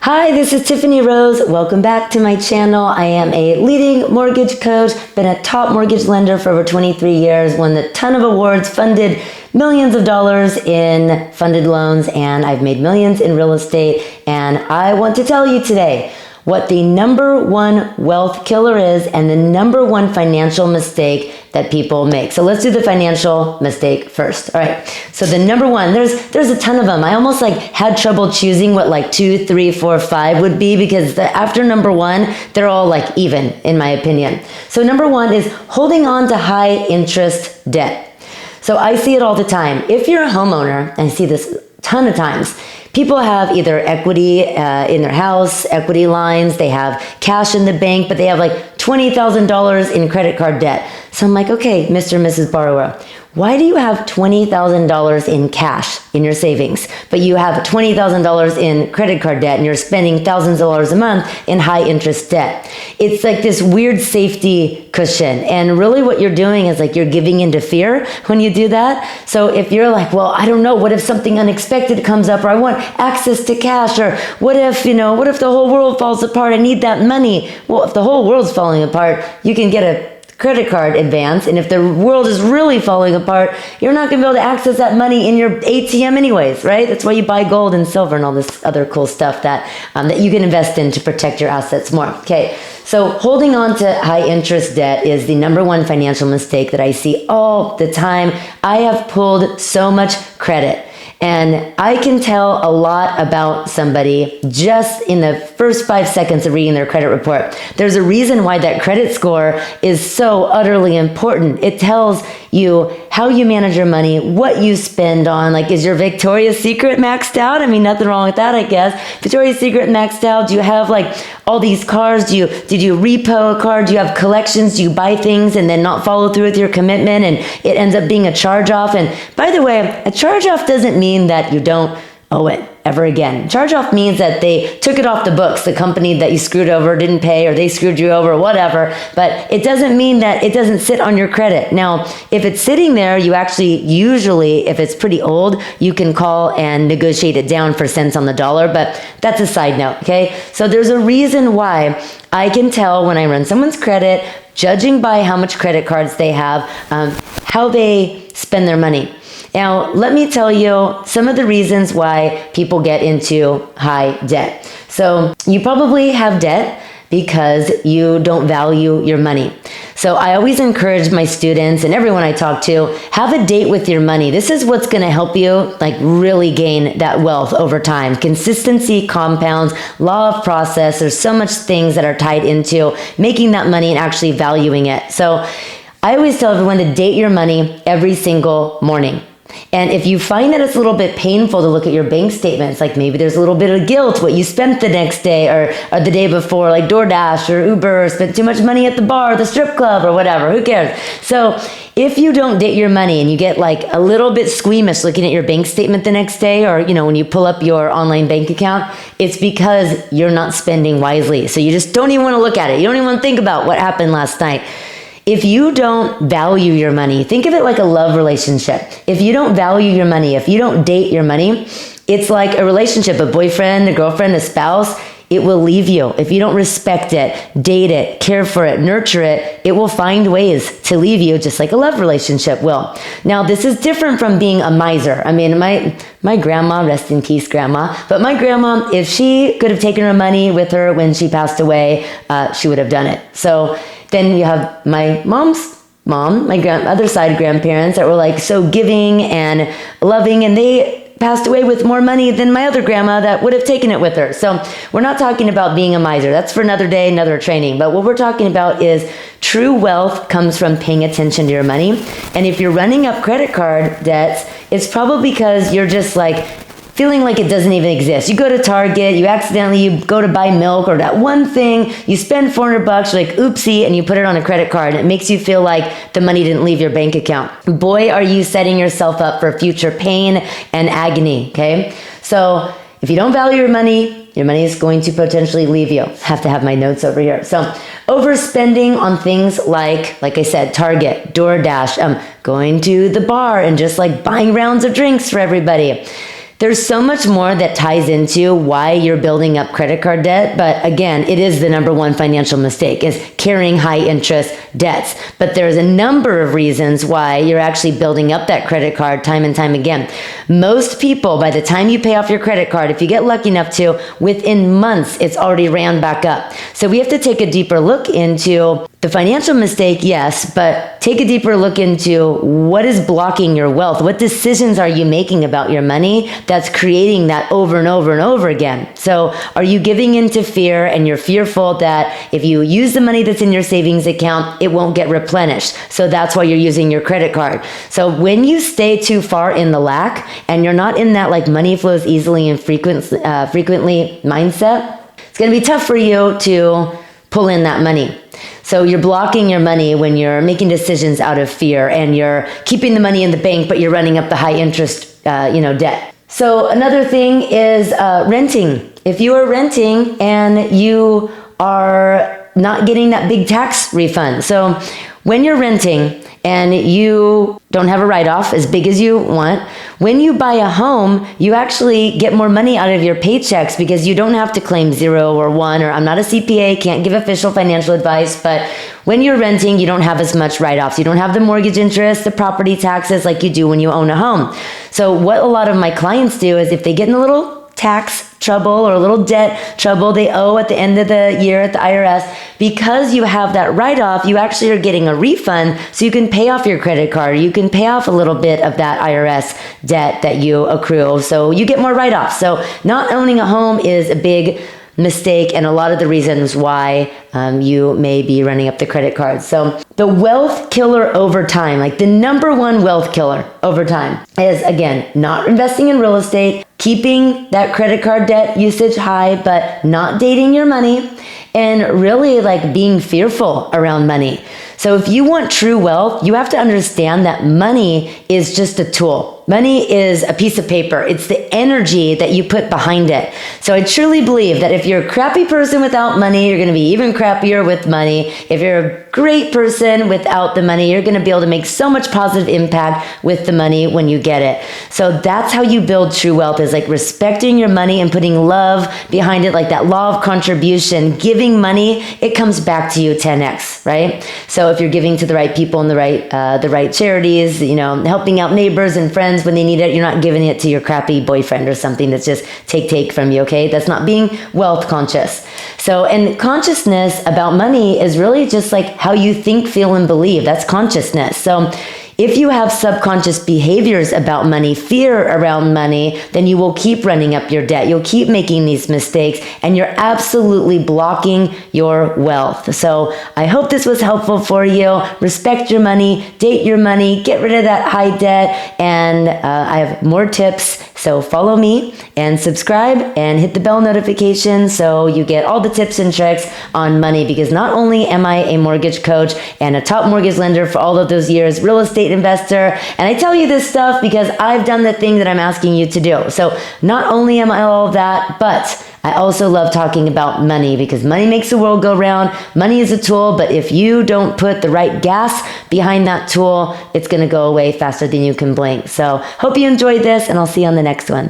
Hi, this is Tiffany Rose. Welcome back to my channel. I am a leading mortgage coach, been a top mortgage lender for over 23 years, won a ton of awards, funded millions of dollars in funded loans, and I've made millions in real estate. And I want to tell you today what the number one wealth killer is and the number one financial mistake that people make. So let's do the financial mistake first. All right. So the number one, there's a ton of them. I almost had trouble choosing what 2, 3, 4, 5 would be because after number one, they're all even in my opinion. So number one is holding on to high interest debt. So I see it all the time. If you're a homeowner, and I see this a ton of times, people have either equity in their house, equity lines, they have cash in the bank, but they have $20,000 in credit card debt. So I'm like, okay, Mr. and Mrs. Borrower, why do you have $20,000 in cash in your savings, but you have $20,000 in credit card debt and you're spending thousands of dollars a month in high interest debt? It's this weird safety cushion. And really what you're doing is you're giving into fear when you do that. So if you're well, I don't know, what if something unexpected comes up, or I want access to cash, or what if the whole world falls apart? I need that money. Well, if the whole world's falling apart, you can get a credit card advance, and if the world is really falling apart, you're not going to be able to access that money in your ATM anyways, right? That's why you buy gold and silver and all this other cool stuff that you can invest in to protect your assets more. Okay, so holding on to high interest debt is the number one financial mistake that I see all the time. I have pulled so much credit. And I can tell a lot about somebody just in the first 5 seconds of reading their credit report. There's a reason why that credit score is so utterly important. It tells you how you manage your money, what you spend on. Is your Victoria's Secret maxed out? I mean, nothing wrong with that, I guess. Victoria's Secret maxed out? Do you have all these cars? Did you repo a car? Do you have collections? Do you buy things and then not follow through with your commitment and it ends up being a charge-off? And by the way, a charge-off doesn't mean that you don't owe it ever again. Charge-off means that they took it off the books. The company that you screwed over didn't pay, or they screwed you over, or whatever. But it doesn't mean that it doesn't sit on your credit. Now, if it's sitting there, you actually usually, if it's pretty old, you can call and negotiate it down for cents on the dollar. But that's a side note, okay? So there's a reason why I can tell when I run someone's credit, judging by how much credit cards they have, how they spend their money. Now, let me tell you some of the reasons why people get into high debt. So you probably have debt because you don't value your money. So I always encourage my students and everyone I talk to, have a date with your money. This is what's going to help you really gain that wealth over time. Consistency compounds, law of process. There's so much things that are tied into making that money and actually valuing it. So I always tell everyone to date your money every single morning. And if you find that it's a little bit painful to look at your bank statements, maybe there's a little bit of guilt, what you spent the next day or the day before, DoorDash or Uber, or spent too much money at the bar, the strip club, or whatever, who cares? So if you don't date your money and you get a little bit squeamish looking at your bank statement the next day, or when you pull up your online bank account, it's because you're not spending wisely. So you just don't even want to look at it. You don't even want to think about what happened last night. If you don't value your money, think of it like a love relationship. If you don't value your money, if you don't date your money, it's like a relationship, a boyfriend, a girlfriend, a spouse. It will leave you. If you don't respect it, date it, care for it, nurture it, it will find ways to leave you, just like a love relationship will. Now, this is different from being a miser. I mean, my grandma, rest in peace, grandma, but my grandma, if she could have taken her money with her when she passed away, she would have done it. So then you have my mom's mom, my other side grandparents that were so giving and loving, and they passed away with more money than my other grandma that would have taken it with her. So we're not talking about being a miser. That's for another day, another training. But what we're talking about is true wealth comes from paying attention to your money. And if you're running up credit card debts, it's probably because you're just feeling like it doesn't even exist. You go to Target, you go to buy milk or that one thing, you spend $400, you're oopsie, and you put it on a credit card, and it makes you feel like the money didn't leave your bank account. Boy, are you setting yourself up for future pain and agony, okay? So if you don't value your money is going to potentially leave you. I have to have my notes over here. So overspending on things like I said, Target, DoorDash, going to the bar and just buying rounds of drinks for everybody. There's so much more that ties into why you're building up credit card debt, but again, it is the number one financial mistake, is carrying high interest debts. But there's a number of reasons why you're actually building up that credit card time and time again. Most people, by the time you pay off your credit card, if you get lucky enough to, within months, it's already ran back up. So we have to take a deeper look into the financial mistake, yes, but take a deeper look into what is blocking your wealth. What decisions are you making about your money that's creating that over and over and over again? So are you giving into fear, and you're fearful that if you use the money that's in your savings account, it won't get replenished? So that's why you're using your credit card. So when you stay too far in the lack and you're not in that like money flows easily and frequently mindset, it's going to be tough for you to pull in that money. So you're blocking your money when you're making decisions out of fear, and you're keeping the money in the bank, but you're running up the high interest, debt. So another thing is renting. If you are renting and you are not getting that big tax refund. So when you're renting and you don't have a write-off as big as you want, when you buy a home, you actually get more money out of your paychecks because you don't have to claim 0 or 1, or I'm not a CPA, can't give official financial advice, but when you're renting, you don't have as much write-offs. You don't have the mortgage interest, the property taxes like you do when you own a home. So what a lot of my clients do is if they get in a little tax trouble or a little debt trouble they owe at the end of the year at the IRS, because you have that write-off, you actually are getting a refund so you can pay off your credit card. You can pay off a little bit of that IRS debt that you accrue, so you get more write-offs. So not owning a home is a big mistake, and a lot of the reasons why you may be running up the credit card. So the wealth killer over time, like the number one wealth killer over time, is again, not investing in real estate, keeping that credit card debt usage high, but not dating your money, and really like being fearful around money. So if you want true wealth, you have to understand that money is just a tool. Money is a piece of paper. It's the energy that you put behind it. So I truly believe that if you're a crappy person without money, you're going to be even crappier with money. If you're a great person without the money, you're going to be able to make so much positive impact with the money when you get it. So that's how you build true wealth, is like respecting your money and putting love behind it, like that law of contribution. Giving money, it comes back to you 10x, right? So if you're giving to the right people and the right charities, helping out neighbors and friends when they need it, you're not giving it to your crappy boyfriend or something that's just take from you, okay? That's not being wealth conscious. So, and consciousness about money is really just like how you think, feel, and believe. That's consciousness. So if you have subconscious behaviors about money, fear around money, then you will keep running up your debt. You'll keep making these mistakes, and you're absolutely blocking your wealth. So I hope this was helpful for you. Respect your money, date your money, get rid of that high debt, and I have more tips. So follow me and subscribe and hit the bell notification so you get all the tips and tricks on money, because not only am I a mortgage coach and a top mortgage lender for all of those years, real estate investor, and I tell you this stuff because I've done the thing that I'm asking you to do. So not only am I all of that, but I also love talking about money, because money makes the world go round. Money is a tool, but if you don't put the right gas behind that tool, it's going to go away faster than you can blink. So hope you enjoyed this, and I'll see you on the next one.